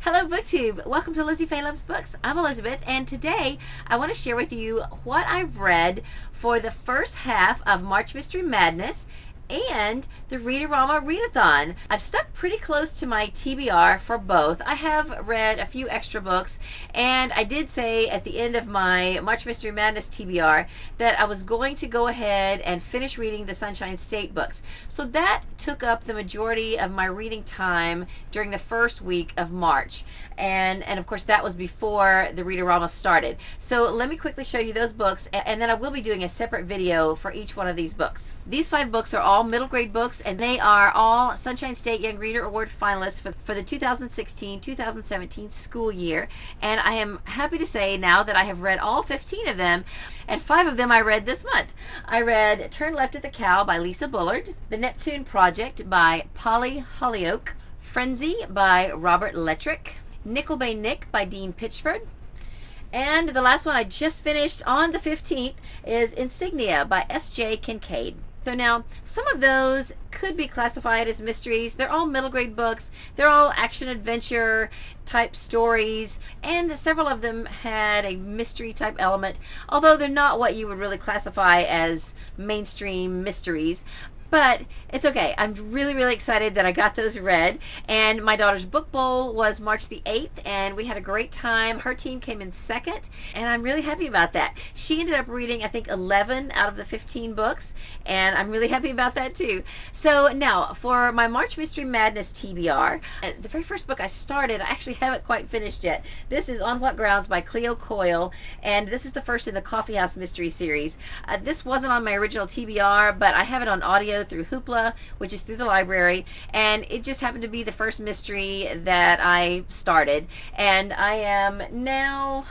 Hello BookTube! Welcome to Lizzie Faye Loves Books. I'm Elizabeth, and today I want to share with you what I've read for the first half of March Mystery Madness and the Readorama Readathon. I've stuck pretty close to my TBR for both. I have read a few extra books, and I did say at the end of my March Mystery Madness TBR that I was going to go ahead and finish reading the Sunshine State books. So that took up the majority of my reading time during the first week of March. And of course that was before the Readorama started. So let me quickly show you those books, and then I will be doing a separate video for each one of these books. These 5 books are all middle grade books, and they are all Sunshine State Young Reader Award finalists for the 2016-2017 school year. And I am happy to say now that I have read all 15 of them, and 5 of them I read this month. I read Turn Left at the Cow by Lisa Bullard, The Neptune Project by Polly Holyoke, Frenzy by Robert Lettrick, Nickel Bay Nick by Dean Pritchard, and the last one I just finished on the 15th is Insignia by S.J. Kincaid. So now, some of those could be classified as mysteries. They're all middle grade books. They're all action-adventure type stories, and several of them had a mystery type element, although they're not what you would really classify as mainstream mysteries. But it's okay. I'm really excited that I got those read. And my daughter's book bowl was March the 8th, and we had a great time. Her team came in second, and I'm really happy about that. She ended up reading, I think, 11 out of the 15 books, and I'm really happy about that too. So now, for my March Mystery Madness TBR, the very first book I started, I actually haven't quite finished yet. This is On What Grounds by Cleo Coyle, and this is the first in the Coffee House Mystery series. This wasn't on my original TBR, but I have it on audio through Hoopla, which is through the library, and it just happened to be the first mystery that I started, and I am now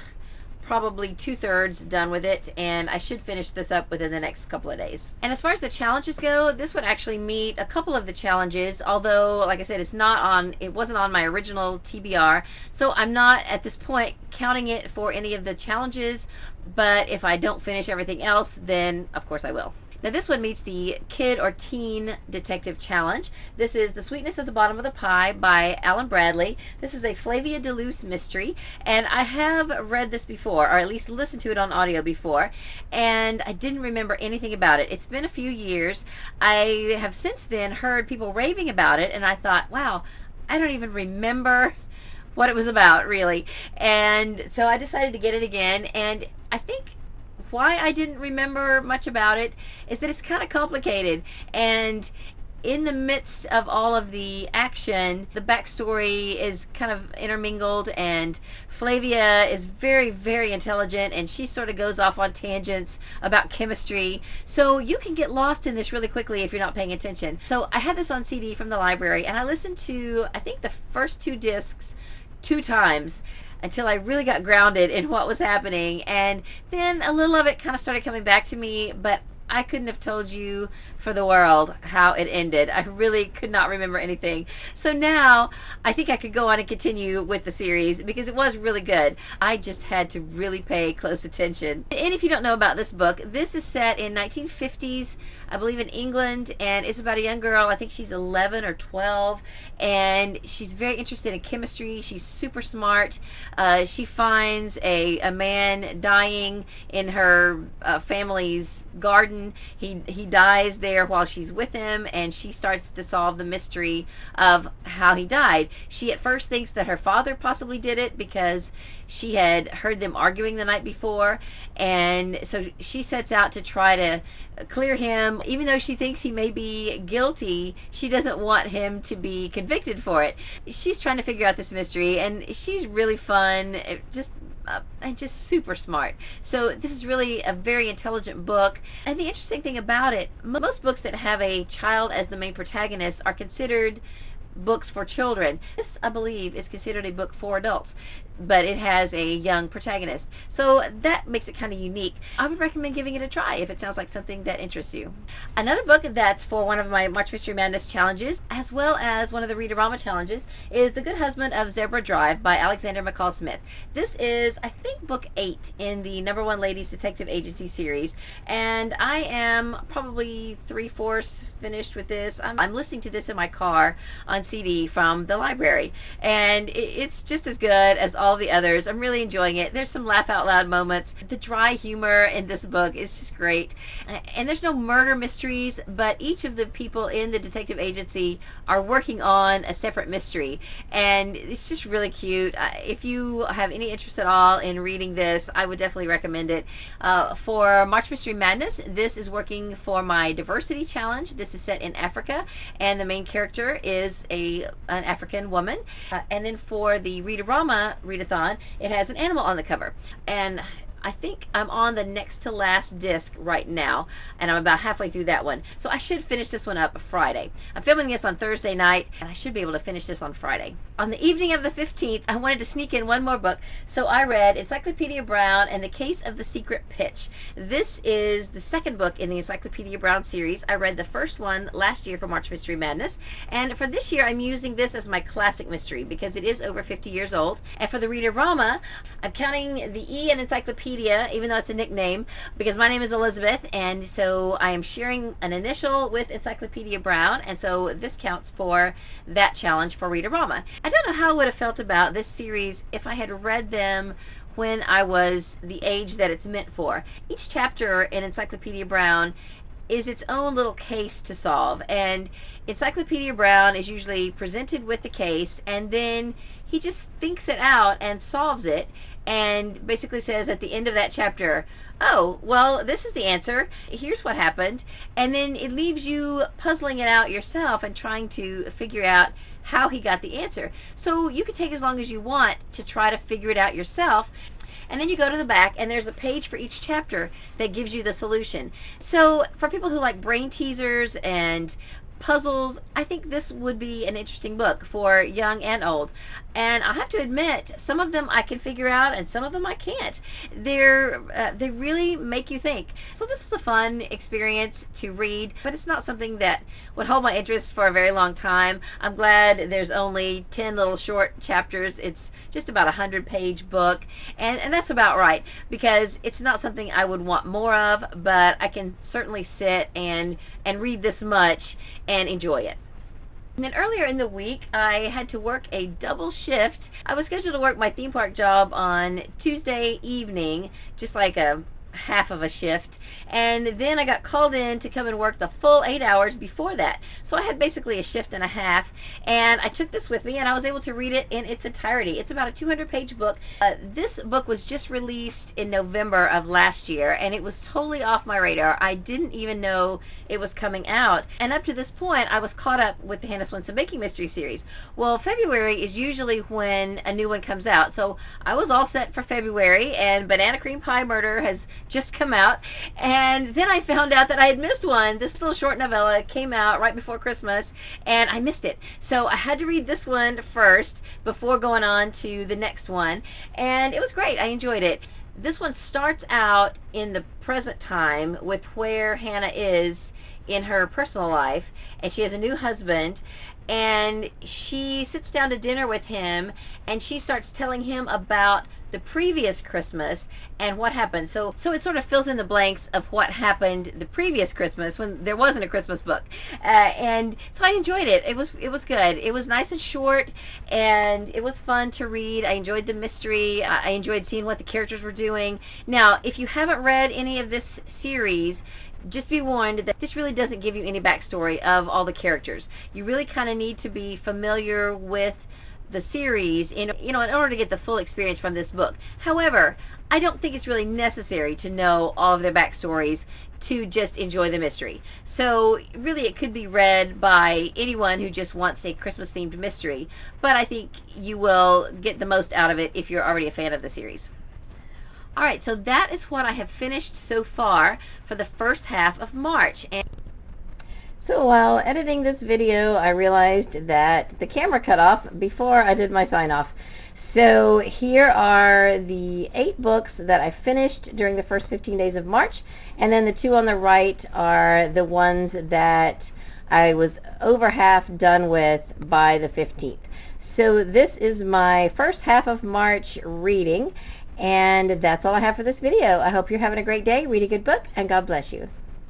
probably 2/3 done with it, and I should finish this up within the next couple of days. And as far as the challenges go, this would actually meet a couple of the challenges, although like I said, it wasn't on my original TBR, so I'm not at this point counting it for any of the challenges, but if I don't finish everything else, then of course I will. Now this one meets the Kid or Teen Detective Challenge. This is The Sweetness at the Bottom of the Pie by Alan Bradley. This is a Flavia DeLuce mystery, and I have read this before, or at least listened to it on audio before, and I didn't remember anything about it. It's been a few years. I have since then heard people raving about it, and I thought, wow, I don't even remember what it was about, really. And so I decided to get it again, and I think why I didn't remember much about it is that it's kind of complicated, and in the midst of all of the action, the backstory is kind of intermingled, and Flavia is very intelligent, and she sort of goes off on tangents about chemistry, so you can get lost in this really quickly if you're not paying attention. So I had this on CD from the library, and I listened to, I think, the first 2 discs 2 times until I really got grounded in what was happening, and then a little of it kind of started coming back to me, but I couldn't have told you for the world how it ended. I really could not remember anything. So now I think I could go on and continue with the series because it was really good. I just had to really pay close attention. And if you don't know about this book, this is set in 1950s, I believe, in England, and it's about a young girl. I think she's 11 or 12, and she's very interested in chemistry. She's super smart. She finds a man dying in her family's garden. He dies there while she's with him, and she starts to solve the mystery of how he died. She at first thinks that her father possibly did it because she had heard them arguing the night before, and so she sets out to try to clear him. Even though she thinks he may be guilty, she doesn't want him to be convicted for it. She's trying to figure out this mystery, and she's really fun, and just super smart. So this is really a very intelligent book, and the interesting thing about it, most books that have a child as the main protagonist are considered books for children. This, I believe, is considered a book for adults, but it has a young protagonist, so that makes it kind of unique. I would recommend giving it a try if it sounds like something that interests you. Another book that's for one of my March Mystery Madness challenges, as well as one of the Readorama challenges, is The Good Husband of Zebra Drive by Alexander McCall Smith. This is, I think, book 8 in the #1 Ladies Detective Agency series, and I am probably 3/4 finished with this. I'm listening to this in my car on on CD from the library, and it's just as good as all the others. I'm really enjoying it. There's some laugh out loud moments. The dry humor in this book is just great, and there's no murder mysteries, but each of the people in the detective agency are working on a separate mystery, and it's just really cute. If you have any interest at all in reading this, I would definitely recommend it. For March Mystery Madness, this is working for my diversity challenge. This is set in Africa, and the main character is an African woman. And then for the Readorama readathon, it has an animal on the cover. And I think I'm on the next to last disc right now, and I'm about halfway through that one. So I should finish this one up Friday. I'm filming this on Thursday night, and I should be able to finish this on Friday. On the evening of the 15th, I wanted to sneak in one more book, so I read Encyclopedia Brown and the Case of the Secret Pitch. This is the second book in the Encyclopedia Brown series. I read the first one last year for March Mystery Madness, and for this year I'm using this as my classic mystery because it is over 50 years old. And for the Readorama, I'm counting the E in Encyclopedia, even though it's a nickname, because my name is Elizabeth, and so I am sharing an initial with Encyclopedia Brown, and so this counts for that challenge for Readorama. I don't know how I would have felt about this series if I had read them when I was the age that it's meant for. Each chapter in Encyclopedia Brown is its own little case to solve, and Encyclopedia Brown is usually presented with the case, and then he just thinks it out and solves it, and basically says at the end of that chapter, oh, well, this is the answer, here's what happened, and then it leaves you puzzling it out yourself and trying to figure out how he got the answer. So you can take as long as you want to try to figure it out yourself, and then you go to the back and there's a page for each chapter that gives you the solution. So for people who like brain teasers and puzzles, I think this would be an interesting book for young and old. And I have to admit, some of them I can figure out and some of them I can't. They really make you think. So this was a fun experience to read, but it's not something that would hold my interest for a very long time. I'm glad there's only 10 little short chapters. It's just about 100-page book, and that's about right, because it's not something I would want more of, but I can certainly sit and read this much and enjoy it. And then earlier in the week, I had to work a double shift. I was scheduled to work my theme park job on Tuesday evening, just like a half of a shift, and then I got called in to come and work the full 8 hours before that. So I had basically a shift and a half, and I took this with me and I was able to read it in its entirety. It's about a 200-page book. This book was just released in November of last year, and it was totally off my radar. I didn't even know it was coming out, and up to this point I was caught up with the Hannah Swensen Baking Mystery series. Well, February is usually when a new one comes out, so I was all set for February, and Banana Cream Pie Murder has just come out, and then I found out that I had missed one. This little short novella came out right before Christmas, and I missed it. So I had to read this one first before going on to the next one, and it was great. I enjoyed it. This one starts out in the present time with where Hannah is in her personal life, and she has a new husband, and she sits down to dinner with him, and she starts telling him about the previous Christmas and what happened. So it sort of fills in the blanks of what happened the previous Christmas when there wasn't a Christmas book. And so I enjoyed it. It was good. It was nice and short, and it was fun to read. I enjoyed the mystery. I enjoyed seeing what the characters were doing. Now, if you haven't read any of this series, just be warned that this really doesn't give you any backstory of all the characters. You really kind of need to be familiar with the series in order to get the full experience from this book. However, I don't think it's really necessary to know all of their backstories to just enjoy the mystery. So really it could be read by anyone who just wants a Christmas themed mystery, but I think you will get the most out of it if you're already a fan of the series. Alright, so that is what I have finished so far for the first half of March. So while editing this video, I realized that the camera cut off before I did my sign off. So here are the 8 books that I finished during the first 15 days of March, and then the 2 on the right are the ones that I was over half done with by the 15th. So this is my first half of March reading, and that's all I have for this video. I hope you're having a great day, read a good book, and God bless you.